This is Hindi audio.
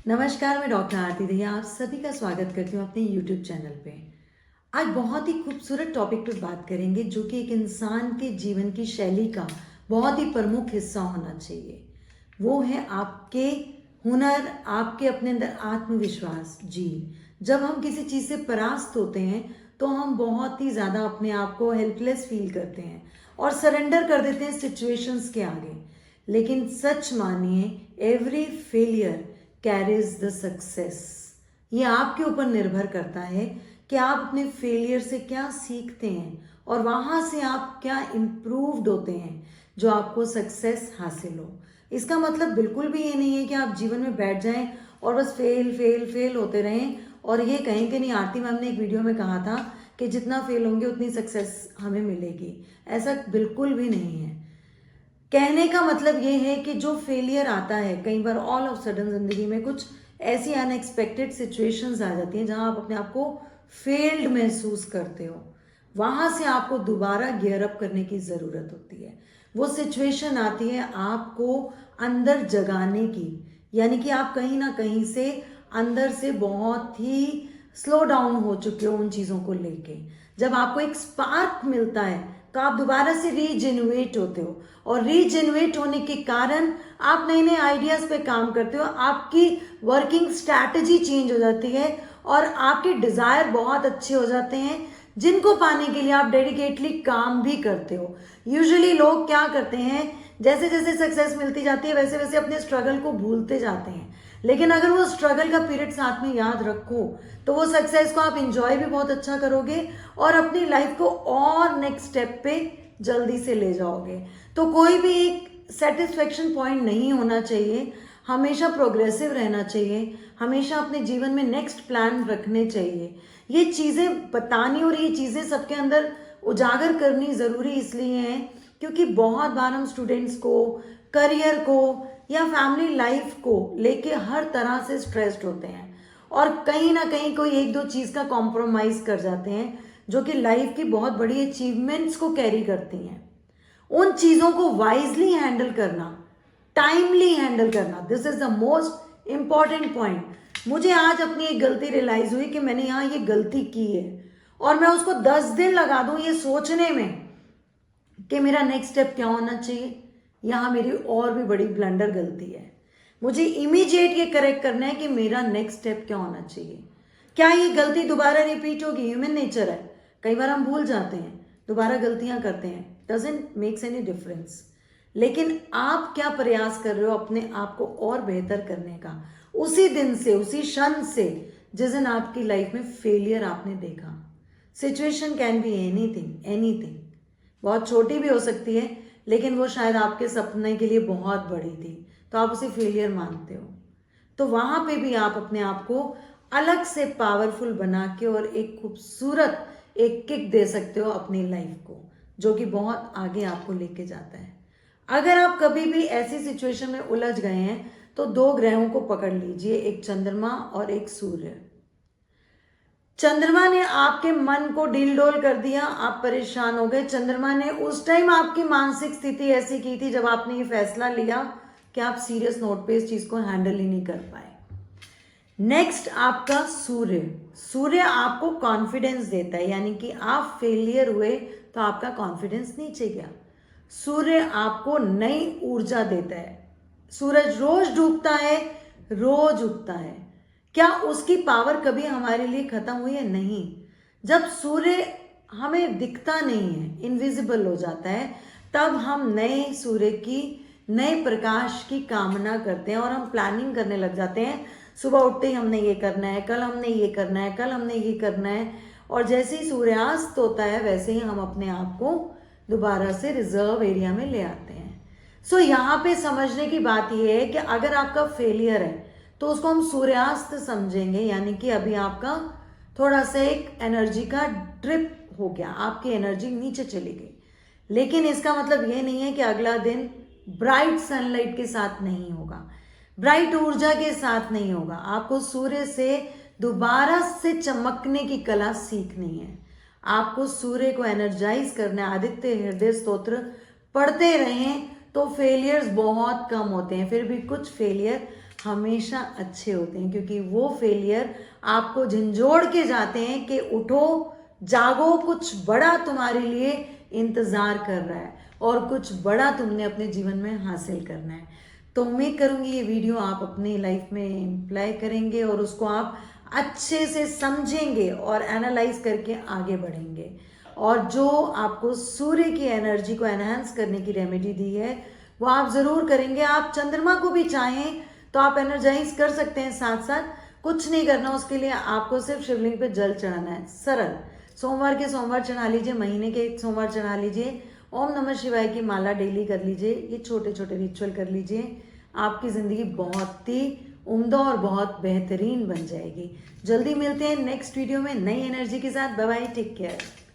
नमस्कार, मैं डॉक्टर आरती दहिया आप सभी का स्वागत करती हूँ अपने YouTube चैनल पे। आज बहुत ही खूबसूरत टॉपिक पर बात करेंगे जो कि एक इंसान के जीवन की शैली का बहुत ही प्रमुख हिस्सा होना चाहिए। वो है आपके हुनर, आपके अपने अंदर आत्मविश्वास। जी, जब हम किसी चीज़ से परास्त होते हैं तो हम बहुत ही ज़्यादा अपने आप को हेल्पलेस फील करते हैं और सरेंडर कर देते हैं सिचुएशंस के आगे। लेकिन सच मानिए, every failure carries the success. ये आपके ऊपर निर्भर करता है कि आप अपने फेलियर से क्या सीखते हैं और वहाँ से आप क्या इम्प्रूव्ड होते हैं जो आपको सक्सेस हासिल हो। इसका मतलब बिल्कुल भी ये नहीं है कि आप जीवन में बैठ जाएं और बस फेल फेल फेल होते रहें और ये कहें कि नहीं, आरती मैम ने एक वीडियो में कहा था कि जितना फेल होंगे उतनी सक्सेस हमें मिलेगी। ऐसा बिल्कुल भी नहीं है। कहने का मतलब ये है कि जो फेलियर आता है, कई बार ऑल ऑफ सडन जिंदगी में कुछ ऐसी अनएक्सपेक्टेड सिचुएशंस आ जाती हैं जहां आप अपने आप को फेल्ड महसूस करते हो। वहां से आपको दोबारा गियर अप करने की ज़रूरत होती है। वो सिचुएशन आती है आपको अंदर जगाने की, यानी कि आप कहीं ना कहीं से अंदर से बहुत ही स्लो डाउन हो चुके हो उन चीज़ों को लेके। जब आपको एक स्पार्क मिलता है तो आप दोबारा से रीजेनरेट होते हो और रीजेनरेट होने के कारण आप नए नए आइडियाज़ पे काम करते हो। आपकी वर्किंग स्ट्रैटेजी चेंज हो जाती है और आपके डिज़ायर बहुत अच्छे हो जाते हैं जिनको पाने के लिए आप डेडिकेटली काम भी करते हो। यूजुअली लोग क्या करते हैं, जैसे जैसे सक्सेस मिलती जाती है वैसे वैसे अपने स्ट्रगल को भूलते जाते हैं। लेकिन अगर वो स्ट्रगल का पीरियड साथ में याद रखो तो वो सक्सेस को आप इंजॉय भी बहुत अच्छा करोगे और अपनी लाइफ को और नेक्स्ट स्टेप पे जल्दी से ले जाओगे। तो कोई भी एक सेटिस्फेक्शन पॉइंट नहीं होना चाहिए, हमेशा प्रोग्रेसिव रहना चाहिए, हमेशा अपने जीवन में नेक्स्ट प्लान रखने चाहिए। ये चीज़ें बतानी और ये चीज़ें सबके अंदर उजागर करनी ज़रूरी इसलिए है क्योंकि बहुत बार हम स्टूडेंट्स को, करियर को या फैमिली लाइफ को लेके हर तरह से स्ट्रेस्ड होते हैं और कहीं ना कहीं कोई एक दो चीज़ का कॉम्प्रोमाइज़ कर जाते हैं जो कि लाइफ की बहुत बड़ी अचीवमेंट्स को कैरी करती हैं। उन चीज़ों को वाइजली हैंडल करना, टाइमली हैंडल करना, this is the most important point. मुझे आज अपनी एक गलती रियलाइज हुई कि मैंने यहाँ ये गलती की है और मैं उसको 10 दिन लगा दूं ये सोचने में कि मेरा नेक्स्ट स्टेप क्या होना चाहिए, यहाँ मेरी और भी बड़ी ब्लंडर गलती है। मुझे इमीडिएट ये करेक्ट करना है कि मेरा नेक्स्ट स्टेप क्या होना चाहिए। क्या ये गलती दोबारा रिपीट होगी? ह्यूमन नेचर है, कई बार हम भूल जाते हैं, दोबारा गलतियां करते हैं, डजंट मेक्स एनी डिफरेंस। लेकिन आप क्या प्रयास कर रहे हो अपने आप को और बेहतर करने का उसी दिन से, उसी क्षण से जिस दिन आपकी लाइफ में फेलियर आपने देखा। Situation can be anything, anything. बहुत छोटी भी हो सकती है लेकिन वो शायद आपके सपने के लिए बहुत बड़ी थी तो आप उसे फेलियर मानते हो। तो वहां पे भी आप अपने आप को अलग से पावरफुल बना के और एक खूबसूरत एक किक दे सकते हो अपनी लाइफ को, जो कि बहुत आगे आपको लेके जाता है। अगर आप कभी भी ऐसी सिचुएशन में उलझ गए हैं तो दो ग्रहों को पकड़ लीजिए, एक चंद्रमा और एक सूर्य। चंद्रमा ने आपके मन को डील डोल कर दिया, आप परेशान हो गए। चंद्रमा ने उस टाइम आपकी मानसिक स्थिति ऐसी की थी जब आपने ये फैसला लिया कि आप सीरियस नोट पे इस चीज को हैंडल ही नहीं कर पाए। नेक्स्ट आपका सूर्य। सूर्य आपको कॉन्फिडेंस देता है, यानी कि आप फेलियर हुए तो आपका कॉन्फिडेंस नीचे गया। सूर्य आपको नई ऊर्जा देता है। सूरज रोज डूबता है, रोज उगता है। क्या उसकी पावर कभी हमारे लिए खत्म हुई है? नहीं। जब सूर्य हमें दिखता नहीं है, इनविजिबल हो जाता है, तब हम नए सूर्य की, नए प्रकाश की कामना करते हैं और हम प्लानिंग करने लग जाते हैं। सुबह उठते ही हमने ये करना है, कल हमने ये करना है, कल हमने ये करना है, और जैसे ही सूर्यास्त होता है वैसे ही हम अपने आप को दोबारा से रिजर्व एरिया में ले आते हैं। सो यहाँ पे समझने की बात यह है कि अगर आपका फेलियर है तो उसको हम सूर्यास्त समझेंगे, यानी कि अभी आपका थोड़ा सा एक एनर्जी का ड्रिप हो गया, आपकी एनर्जी नीचे चली गई। लेकिन इसका मतलब ये नहीं है कि अगला दिन ब्राइट सनलाइट के साथ नहीं होगा, ब्राइट ऊर्जा के साथ नहीं होगा। आपको सूर्य से दोबारा से चमकने की कला सीखनी है। आपको सूर्य को एनर्जाइज करना है। आदित्य हृदय स्तोत्र पढ़ते रहें तो फेलियर्स बहुत कम होते हैं, फिर भी कुछ फेलियर हमेशा अच्छे होते हैं, क्योंकि वो फेलियर आपको झंझोड़ के जाते हैं कि उठो, जागो, कुछ बड़ा तुम्हारे लिए इंतज़ार कर रहा है और कुछ बड़ा तुमने अपने जीवन में हासिल करना है। तो उम्मीद करूँगी ये वीडियो आप अपनी लाइफ में अप्लाई करेंगे और उसको आप अच्छे से समझेंगे और एनालाइज करके आगे बढ़ेंगे। और जो आपको सूर्य की एनर्जी को एनहांस करने की रेमेडी दी है वो आप ज़रूर करेंगे। आप चंद्रमा को भी चाहें तो आप एनर्जाइज कर सकते हैं, साथ साथ कुछ नहीं करना, उसके लिए आपको सिर्फ शिवलिंग पे जल चढ़ाना है। सरल, सोमवार के सोमवार चढ़ा लीजिए, महीने के एक सोमवार चढ़ा लीजिए, ओम नमः शिवाय की माला डेली कर लीजिए, ये छोटे छोटे रिचुअल कर लीजिए, आपकी ज़िंदगी बहुत ही उम्दा और बहुत बेहतरीन बन जाएगी। जल्दी मिलते हैं नेक्स्ट वीडियो में नई एनर्जी के साथ। Bye bye, take care.